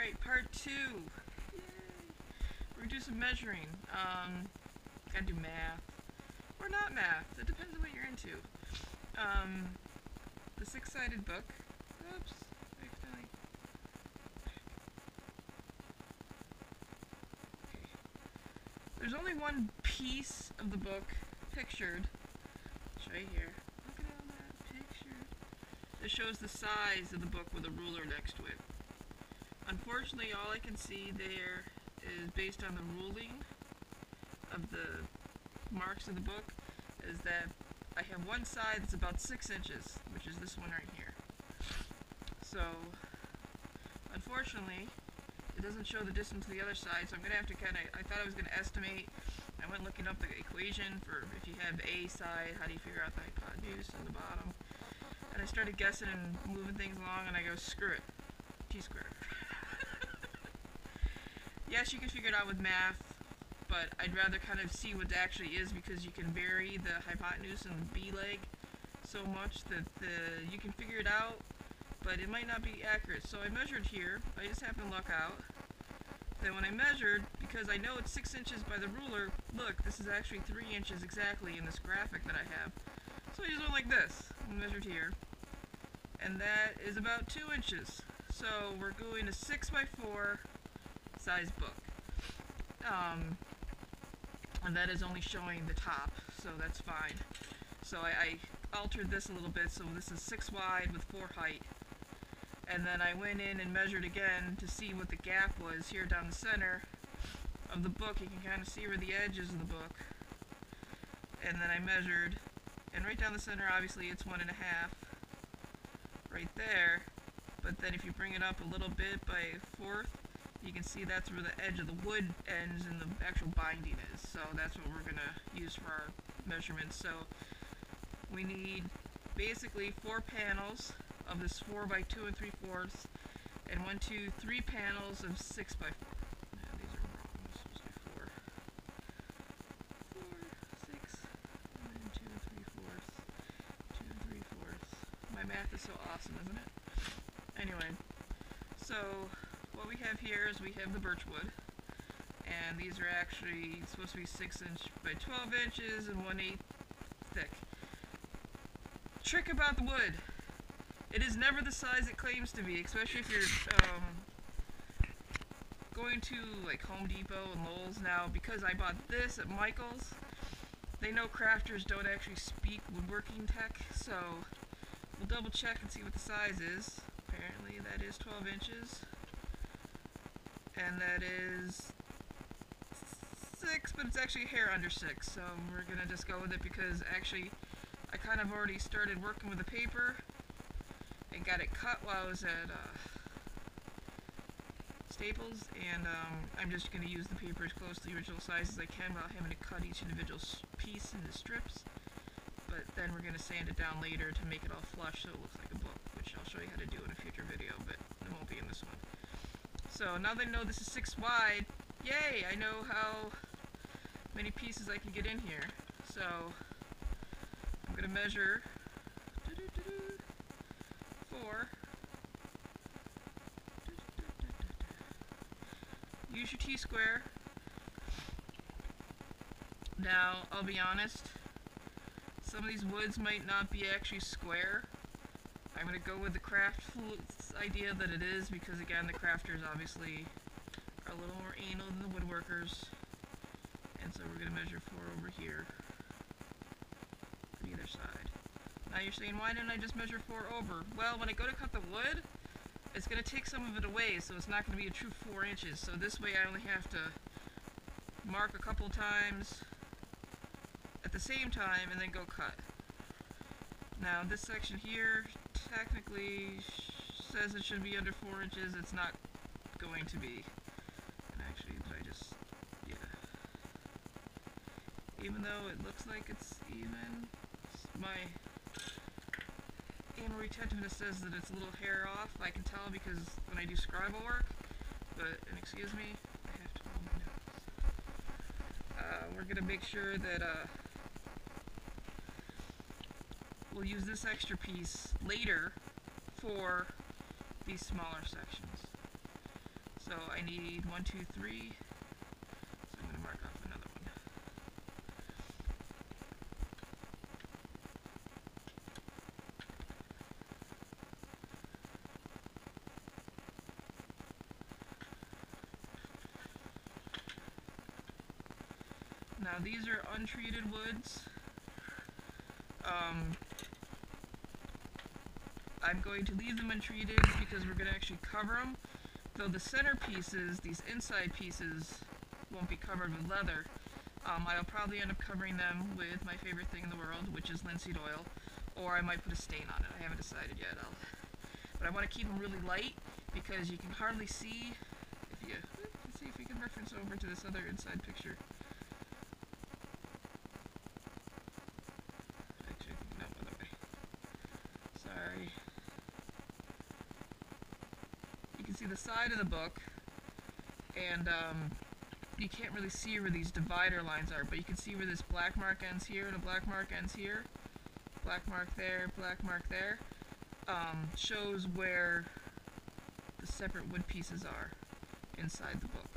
Alright, part 2. Yay. We're gonna do some measuring. Gotta do math. Or not math. It depends on what you're into. The six-sided book. Oops. Accidentally. Okay. There's only one piece of the book pictured. It's right here. Look at all that pictured. It shows the size of the book with a ruler next to it. Unfortunately, all I can see there is based on the ruling of the marks of the book is that I have one side that's about 6 inches, which is this one right here. So, unfortunately, it doesn't show the distance to the other side, so I'm going to have to I thought I was going to estimate. I went looking up the equation for if you have A side, how do you figure out the hypotenuse on the bottom? And I started guessing and moving things along, and I go, screw it. T-squared. Yes, you can figure it out with math, but I'd rather kind of see what it actually is because you can vary the hypotenuse and the B leg so much that you can figure it out, but it might not be accurate. So I measured here. I just happened to luck out. Then when I measured, because I know it's 6 inches by the ruler, look, this is actually 3 inches exactly in this graphic that I have. So I just went like this and measured here. And that is about 2 inches. So we're going a 6x4 size book. And that is only showing the top, so that's fine. So I altered this a little bit, so this is 6 wide with 4 height. And then I went in and measured again to see what the gap was here down the center of the book. You can kind of see where the edge is of the book. And then I measured, and right down the center, obviously it's 1.5 right there. But then if you bring it up a little bit by 1/4, you can see that's where the edge of the wood ends and the actual binding is. So that's what we're going to use for our measurements. So we need basically 4 panels of this 4x2 3/4, and 1, 2, 3 panels of 6x4. No, these are wrong. This is supposed to be 4. 4, 6, and then 2 3/4, 2 3/4. My math is so awesome, isn't it? Anyway, so what we have here is we have the birch wood, and these are actually supposed to be 6 inch by 12 inches and 1/8 thick. Trick about the wood: it is never the size it claims to be, especially if you're going to like Home Depot and Lowe's now. Because I bought this at Michael's, they know crafters don't actually speak woodworking tech, so we'll double check and see what the size is. Apparently that is 12 inches. And that is 6, but it's actually a hair under 6, so we're going to just go with it because actually I kind of already started working with the paper and got it cut while I was at Staples, and I'm just going to use the paper as close to the original size as I can without having to cut each individual piece into strips. But then we're going to sand it down later to make it all flush so it looks like a book, which I'll show you how to do in a future video, but it won't be in this one. So now that I know this is 6 wide, yay, I know how many pieces I can get in here. So I'm going to measure 4. Use your T-square. Now, I'll be honest, some of these woods might not be actually square. I'm going to go with the craft idea that it is, because again, the crafters obviously are a little more anal than the woodworkers. And so we're going to measure 4 over here on either side. Now you're saying, why didn't I just measure 4 over? Well, when I go to cut the wood, it's going to take some of it away, so it's not going to be a true 4 inches. So this way I only have to mark a couple times at the same time and then go cut. Now this section here technically says it should be under 4 inches. It's not going to be. And actually, yeah. Even though it looks like it's even, my anal retentiveness says that it's a little hair off. I can tell because when I do scribble work, and excuse me, I have to hold my nose. We're going to make sure that we'll use this extra piece later for these smaller sections. So I need 1, 2, 3. So I'm going to mark off another one. Now these are untreated woods. I'm going to leave them untreated because we're going to actually cover them. Though the center pieces, these inside pieces, won't be covered with leather. I'll probably end up covering them with my favorite thing in the world, which is linseed oil, or I might put a stain on it. I haven't decided yet. But I want to keep them really light because you can hardly see. Let's see if we can reference over to this other inside picture. Actually, no, other way. Sorry. You can see the side of the book, and you can't really see where these divider lines are, but you can see where this black mark ends here and a black mark ends here. Black mark there, black mark there. Shows where the separate wood pieces are inside the book.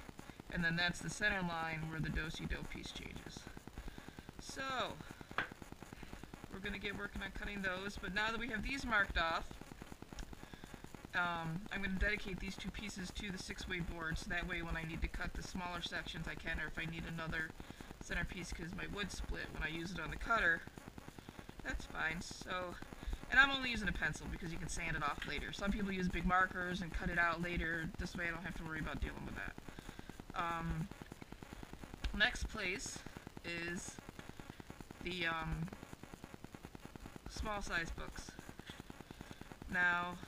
And then that's the center line where the do-si-do piece changes. So, we're going to get working on cutting those, but now that we have these marked off, I'm going to dedicate these two pieces to the 6-way board, so that way when I need to cut the smaller sections I can, or if I need another centerpiece because my wood split when I use it on the cutter, that's fine. So, and I'm only using a pencil because you can sand it off later. Some people use big markers and cut it out later. This way I don't have to worry about dealing with that. Next place is the small size books. Now,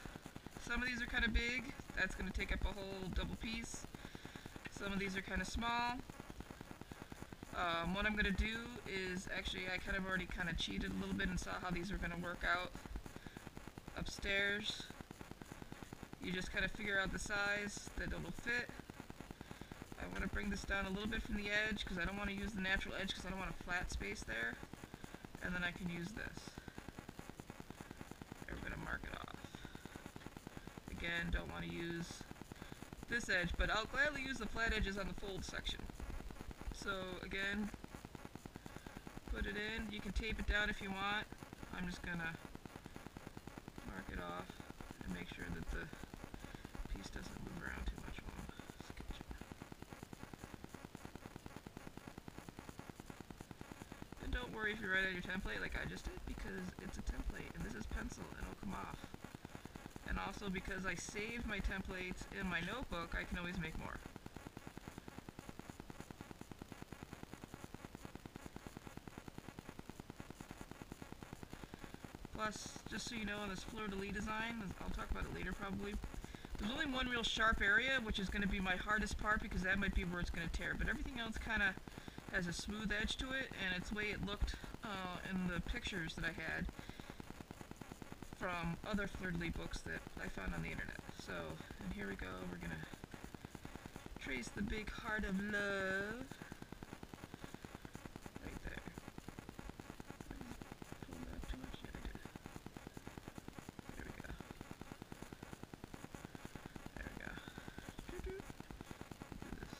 some of these are kind of big. That's going to take up a whole double piece. Some of these are kind of small. What I'm going to do is, actually, I kind of already kind of cheated a little bit and saw how these are going to work out upstairs. You just kind of figure out the size that it'll fit. I want to bring this down a little bit from the edge because I don't want to use the natural edge because I don't want a flat space there. And then I can use this. And we're going to mark it off. Again, don't want to use this edge, but I'll gladly use the flat edges on the fold section. So again, put it in. You can tape it down if you want. I'm just going to mark it off and make sure that the piece doesn't move around too much while I'm sketching. And don't worry if you write on your template like I just did, because it's a template and this is pencil and it'll come off. And also because I saved my templates in my notebook, I can always make more. Plus, just so you know, on this fleur-de-lis design, I'll talk about it later probably, there's only one real sharp area, which is going to be my hardest part because that might be where it's going to tear. But everything else kind of has a smooth edge to it, and it's the way it looked in the pictures that I had from other fleur-de-lis books that I found on the internet. So, and here we go, we're going to trace the big heart of love. Right there. Pull that too much? Yeah, I did. There we go. There we go. Do this.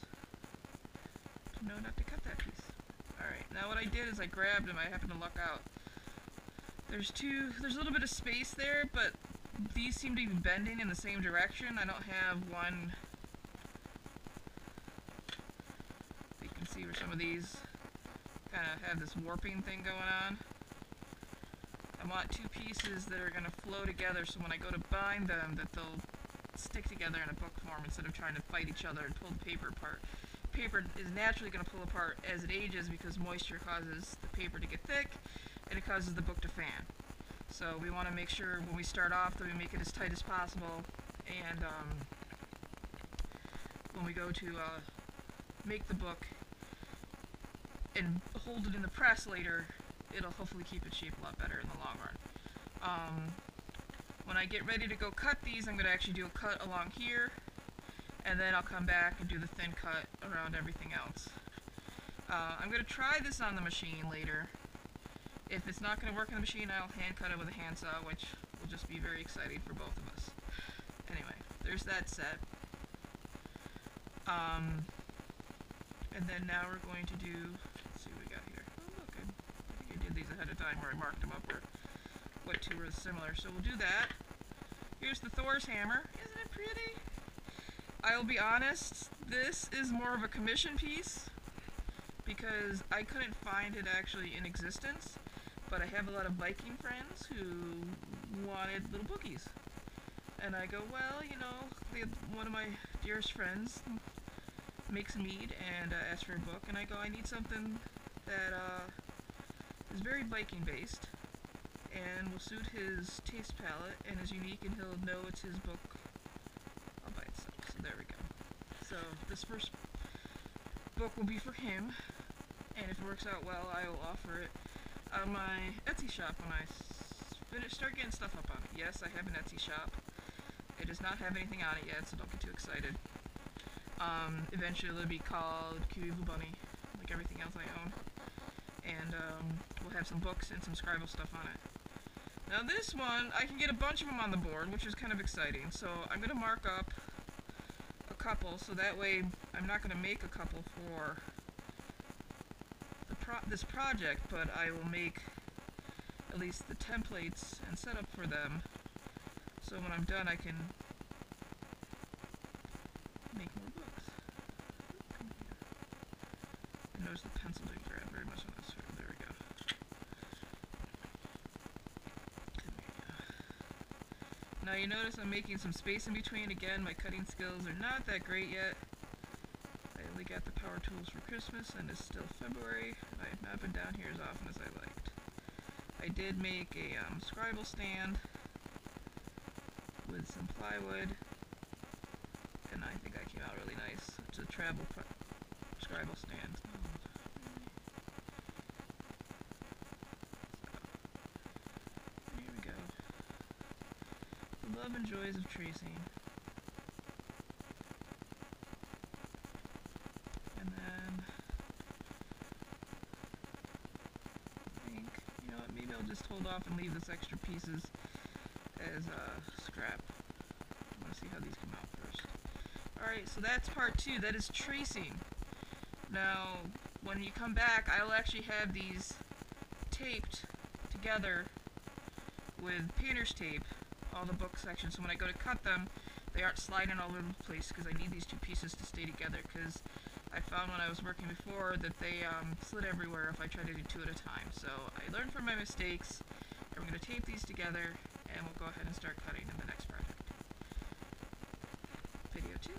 To know not to cut that piece. Alright, now what I did is I grabbed them, I happened to luck out. There's a little bit of space there, but these seem to be bending in the same direction. I don't have one. You can see where some of these kind of have this warping thing going on. I want two pieces that are going to flow together so when I go to bind them that they'll stick together in a book form instead of trying to fight each other and pull the paper apart. Paper is naturally going to pull apart as it ages because moisture causes the paper to get thick and it causes the book to fan. So we want to make sure when we start off that we make it as tight as possible, and when we go to make the book and hold it in the press later, it'll hopefully keep its shape a lot better in the long run. When I get ready to go cut these, I'm going to actually do a cut along here, and then I'll come back and do the thin cut around everything else. I'm going to try this on the machine later. If it's not going to work on the machine, I'll hand cut it with a handsaw, which will just be very exciting for both of us. Anyway, there's that set. And then now we're going to do, let's see what we got here. Oh look, I think I did these ahead of time where I marked them up where what two are similar. So we'll do that. Here's the Thor's hammer. Isn't it pretty? I'll be honest, this is more of a commission piece because I couldn't find it actually in existence, but I have a lot of Viking friends who wanted little bookies. And I go, well, you know, one of my dearest friends makes a mead and asks for a book, and I go, I need something that is very Viking based and will suit his taste palette and is unique, and he'll know it's his book all by itself. So there we go. So this first book will be for him, and if it works out well, I will offer it on my Etsy shop when I start getting stuff up on it. Yes, I have an Etsy shop. It does not have anything on it yet, so don't get too excited. Eventually it'll be called Q&A Bunny, like everything else I own. And we'll have some books and some Scribble stuff on it. Now this one, I can get a bunch of them on the board, which is kind of exciting. So I'm going to mark up a couple, so that way I'm not going to make a couple for this project, but I will make at least the templates and setup for them. So when I'm done, I can make more books. I notice the pencil didn't grab very much on this. There we go. Now you notice I'm making some space in between. Again, my cutting skills are not that great yet. I only got the power tools for Christmas, and it's still February. I have not been down here as often as I liked. I did make a Scribble stand with some plywood, and I think that came out really nice. It's a travel Scribble stand. So, here we go. The love and joys of tracing. And then I think, you know what, maybe I'll just hold off and leave this extra pieces as scrap. I want to see how these come out first. Alright, so that's part 2. That is tracing. Now, when you come back, I will actually have these taped together with painter's tape, all the book sections. So when I go to cut them, they aren't sliding all over the place because I need these two pieces to stay together, because I found when I was working before that they slid everywhere if I tried to do two at a time. So I learned from my mistakes, and we're going to tape these together, and we'll go ahead and start cutting in the next project. Video 2.